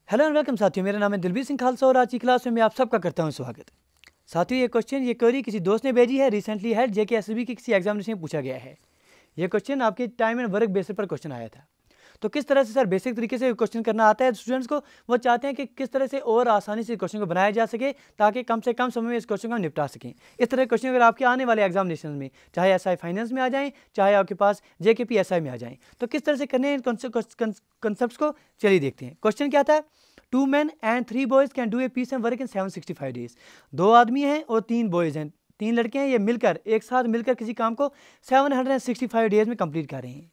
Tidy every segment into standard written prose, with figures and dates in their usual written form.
Hello and welcome साथियों, मेरा नाम है दिलबीर सिंह खालसा और आज की क्लास में मैं आप सबका करता हूं स्वागत। साथियों, ये क्वेरी किसी दोस्त ने भेजी है, रिसेंटली है JKSSB की किसी एग्जामिनेशन में पूछा गया है। ये क्वेश्चन आपके टाइम एंड वर्क बेसिस पर क्वेश्चन आया था। तो किस तरह से सर बेसिक तरीके से क्वेश्चन करना आता है स्टूडेंट्स को, वो चाहते हैं कि किस तरह से और आसानी से क्वेश्चन को बनाया जा सके ताकि कम से कम समय में इस क्वेश्चन को हम निपटा सकें। इस तरह के क्वेश्चन अगर आपके आने वाले एग्जामिनेशन में चाहे SI फाइनेंस में आ जाएं, चाहे आपके पास JKP SI में आ जाएं, तो किस तरह से करने हैं कंसेप्ट को चलिए देखते हैं। क्वेश्चन क्या था? 2 men and 3 boys can do a piece of work in 765 days। 2 आदमी हैं और 3 बॉयज़ हैं, 3 लड़के हैं, ये मिलकर एक साथ मिलकर किसी काम को 765 डेज में कंप्लीट कर रहे हैं।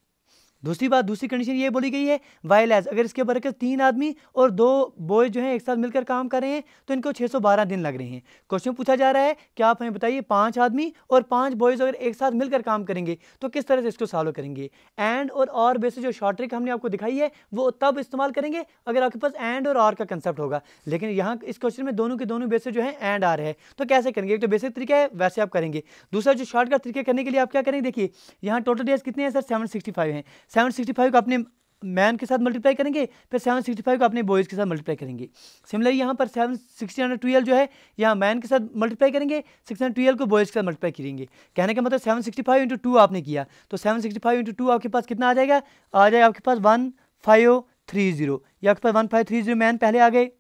दूसरी बात, दूसरी कंडीशन ये बोली गई है, वाइल एज अगर इसके बरकत 3 आदमी और 2 बॉयज जो हैं एक साथ मिलकर काम कर रहे हैं तो इनको 612 दिन लग रहे हैं। क्वेश्चन पूछा जा रहा है कि आप हमें बताइए 5 आदमी और 5 बॉयज अगर एक साथ मिलकर काम करेंगे तो किस तरह से इसको सॉल्व करेंगे। एंड और बेसिस जो शॉर्ट ट्रिक हमने आपको दिखाई है वो तब इस्तेमाल करेंगे अगर आपके पास एंड और का कंसेप्ट होगा, लेकिन यहाँ इस क्वेश्चन में दोनों के दोनों बेसिस जो है एंड आर है, तो कैसे करेंगे? एक तो बेसिक तरीका है वैसे आप करेंगे, दूसरा जो शॉर्टकट तरीके करने के लिए आप क्या करेंगे, देखिए यहाँ टोटल डेज कितने हैं सर? 765 हैं। 765 को अपने मैन के साथ मल्टीप्लाई करेंगे, फिर 765 को अपने बॉयज़ के साथ मल्टीप्लाई करेंगे। सिमिलरली यहाँ पर 612 जो है यहाँ मैन के साथ मल्टीप्लाई करेंगे, 612 को बॉयज़ के साथ मल्टीप्लाई करेंगे। कहने का मतलब 765 इंटू 2 आपने किया तो 765 इंटू 2 आपके पास कितना आ जाएगा? आ जाएगा आपके पास 1530। या आपके पास 1530 मैन पहले आ गए।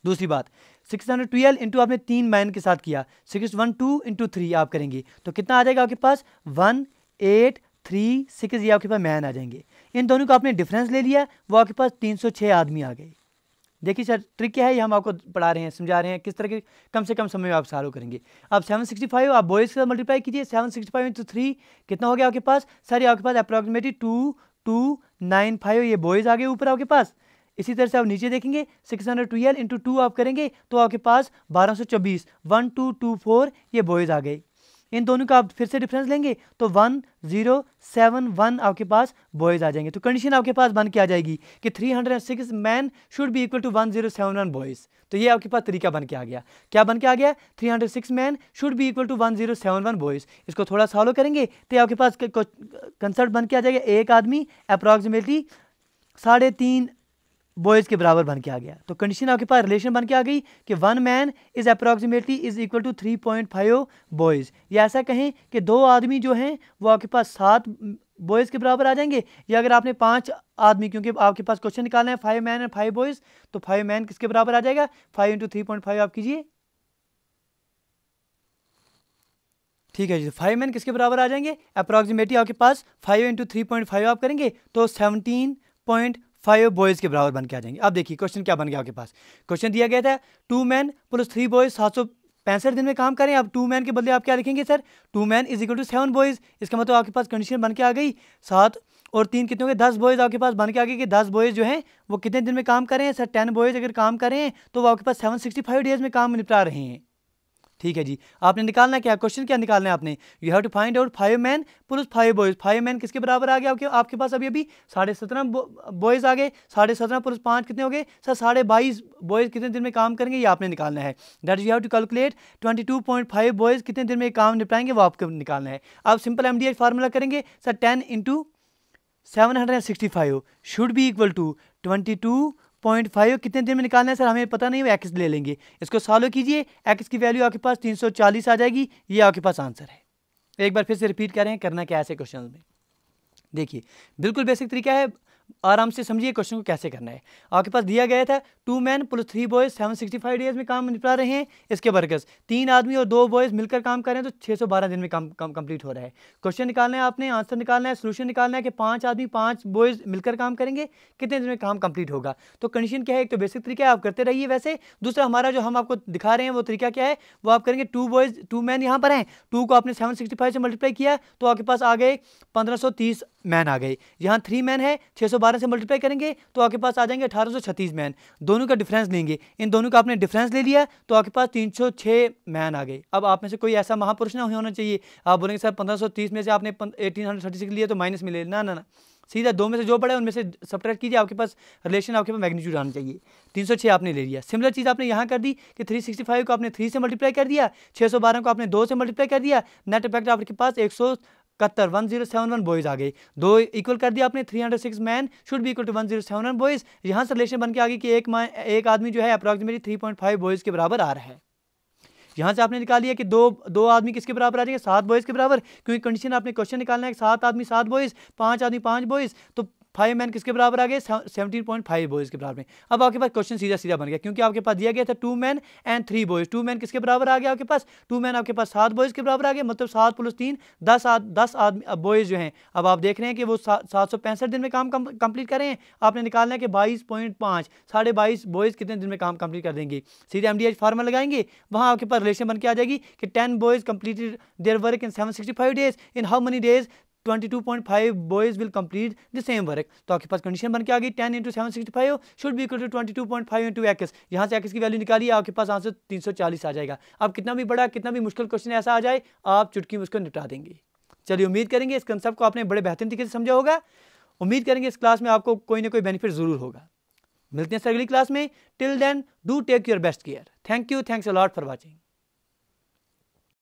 दूसरी बात, 612 इंटू आपने 3 मैन के साथ किया, 612 इंटू 3 आप करेंगे तो कितना आ जाएगा आपके पास? 1836 ये आपके पास मैन आ जाएंगे। इन दोनों का आपने डिफरेंस ले लिया, वो आपके पास 306 आदमी आ गए। देखिए सर ट्रिक क्या है, ये हम आपको पढ़ा रहे हैं, समझा रहे हैं किस तरह के कम से कम समय में आप सॉल्व करेंगे। अब 765 आप बॉयज़ के साथ मल्टीप्लाई कीजिए, 765 इंटू 3 कितना हो गया आपके पास? सर ये आपके पास अप्रॉक्सीमेटली 2295 ये बॉयज़ आ गए ऊपर आपके पास। इसी तरह से आप नीचे देखेंगे 612 इंटू 2 आप करेंगे तो आपके पास 1224 1224 ये बॉयज़ आ गए। इन दोनों का आप फिर से डिफरेंस लेंगे तो 1071 आपके पास बॉयज़ आ जाएंगे। तो कंडीशन आपके पास बन के आ जाएगी कि 306 man should be equal to 1071 boys. तो ये आपके पास तरीका बन के आ गया। क्या बन के आ गया? 306 man should be equal to 1071 boys. इसको थोड़ा सॉल्व करेंगे तो आपके पास कंसेप्ट बन के आ जाएगा, एक आदमी अप्रॉक्सीमेटली 3.5 बॉयज़ के बराबर बन के आ गया। तो कंडीशन आपके पास रिलेशन बन के आ गई कि 1 man is approximately is equal to 3.5 boys. या ऐसा कहें कि 2 आदमी जो हैं वो आपके पास 7 बॉयज़ के बराबर आ जाएंगे। या अगर आपने 5 आदमी, क्योंकि आपके पास क्वेश्चन निकालना है 5 मैन एंड 5 बॉयज़, तो 5 मैन किसके बराबर आ जाएगा? 5 इंटू 3.5 आप कीजिए, ठीक है जी। 5 मैन किसके बराबर आ जाएंगे? अप्रॉक्सीमेटली आपके पास 5 इंटू 3.5 आप करेंगे तो 17.5 बॉयज़ के बराबर बन के आ जाएंगे। अब देखिए क्वेश्चन क्या बन गया आपके पास। क्वेश्चन दिया गया था 2 मैन प्लस 3 बॉयज़ 765 दिन में काम करें। अब 2 मैन के बदले आप क्या लिखेंगे sir? 2 man is equal to 7 boys. इसका मतलब आपके पास कंडीशन बन के आ गई 7 और 3 कितने हो गए? 10 बॉयज़ आपके पास बन के आ गए कि 10 बॉयज़ जो हैं वो कितने दिन में काम कर रहे हैं सर? 10 बॉयज़ अगर काम कर रहे हैं तो वो आपके पास 765 डेज में काम निपटा रहे हैं। ठीक है जी। आपने निकालना क्या? क्वेश्चन क्या निकालना है आपने? You have to find out 5 man plus 5 boys. 5 man किसके बराबर आ गया आपके पास? अभी 17.5 बॉयज़ आ गए। 17.5 प्लस 5 कितने हो गए सर? 22.5 बॉयज़ कितने दिन में काम करेंगे ये आपने निकालना है। That you have to calculate 22.5 boys कितने दिन में काम निपटाएंगे वो आपको निकालना है। आप सिंपल MDH फार्मूला करेंगे sir, 10 into 765 should be equal to 22.5 कितने दिन में निकालना है सर? हमें पता नहीं, एक्स ले लेंगे। इसको सॉल्व कीजिए, एक्स की वैल्यू आपके पास 340 आ जाएगी। ये आपके पास आंसर है। एक बार फिर से रिपीट कर रहे हैं, करना क्या ऐसे क्वेश्चन में। देखिए बिल्कुल बेसिक तरीका है, आराम से समझिए क्वेश्चन को कैसे करना है। आपके पास दिया गया था 2 मैन प्लस 3 बॉयज़ 765 डेज में काम निपटा रहे हैं। इसके बरकस 3 आदमी और 2 बॉयज़ मिलकर काम कर रहे हैं तो 612 दिन में काम कंप्लीट हो रहा है। क्वेश्चन निकालना है आपने, आंसर निकालना है, सोल्यूशन निकालना है कि 5 आदमी 5 बॉयज़ मिलकर काम करेंगे, कितने दिन में काम कंप्लीट होगा। तो कंडीशन क्या है? एक तो बेसिक तरीका है, आप करते रहिए वैसे। दूसरा हमारा जो हम आपको दिखा रहे हैं वो तरीका क्या है, वो आप करेंगे 2 मैन यहाँ पर हैं, 2 को आपने 765 से मल्टीप्लाई किया तो आपके पास आ गए 1530 मैन आ गए। यहाँ 3 मैन है, 612 से मल्टीप्लाई करेंगे तो आपके पास आ जाएंगे 1836 मैन। दोनों का डिफरेंस लेंगे, इन दोनों का आपने डिफरेंस ले लिया तो आपके पास 306 मैन आ गए। अब आप में से कोई ऐसा महापुरुष ना होना चाहिए, आप बोलेंगे सर 1530 में से आपने 1836 लिया तो माइनस मिले। ना, सीधा 2 में से जो पड़ा है उनमें से सब्ट्रैक्ट कीजिए, आपके पास रिलेशन आपके पास मैग्नीट्यूड आना चाहिए। 306 आपने ले लिया। सिमिलर चीज़ आपने यहाँ कर दी कि 365 को आपने 3 से मल्टीप्लाई कर दिया, 612 को आपने 2 से मल्टीप्लाई कर दिया, नेट इफेक्ट आपके पास 1071 बॉयज़ आ गए, 2 इक्वल कर दिया आपने, 306 man should be equal to 1071 boys. यहाँ से रिलेशन बन के आ गई कि एक आदमी जो है अप्रॉक्सीमेटली 3.5 बॉयज़ के बराबर आ रहा है। यहाँ से आपने निकाल लिया कि दो आदमी किसके बराबर आ जाएंगे, 7 बॉयज़ के बराबर, क्योंकि कंडीशन आपने क्वेश्चन निकालना है कि 7 आदमी 7 बॉयज़, 5 आदमी 5 बॉयज़, तो 5 मैन किसके बराबर आ गए, 17.5 बॉयज़ के बराबर में। अब आपके पास क्वेश्चन सीधा सीधा बन गया, क्योंकि आपके पास दिया गया था 2 मैन एंड 3 बॉयज़। 2 मैन किसके बराबर आ गया आपके पास, 2 मैन आपके पास 7 बॉयज़ के बराबर आ गए, मतलब 7 + 3 10 आदमी बॉयज़ जो हैं। अब आप देख रहे हैं कि वो 765 दिन में काम कंप्लीट कर रहे हैं। आपने निकालना है कि 22.5 22.5 बॉयज़ कितने दिन में काम कंप्लीट कर देंगे। सीधे MDH फार्मूला लगाएंगे, वहाँ आपके पास रिलेशन बन के आ जाएगी कि 10 boys completed their work in 765 days, in how many days 22.5 boys will complete the same work. तो आपके पास कंडीशन बन के आ गई 10 × 765 should be equal to 22.5 × x। यहाँ से x की वैल्यू निकालिए, आपके पास आंसर 340 आ जाएगा। अब कितना भी बड़ा कितना भी मुश्किल क्वेश्चन ऐसा आ जाए, आप चुटकी में उसको निपटा देंगे। चलिए, उम्मीद करेंगे इस कंसेप्ट को आपने बड़े बेहतरीन तरीके से समझा होगा। उम्मीद करेंगे इस क्लास में आपको कोई ना कोई बेनिफिट जरूर होगा। मिलते हैं अगली क्लास में। Till then do take your best care. Thank you, thanks a lot for watching.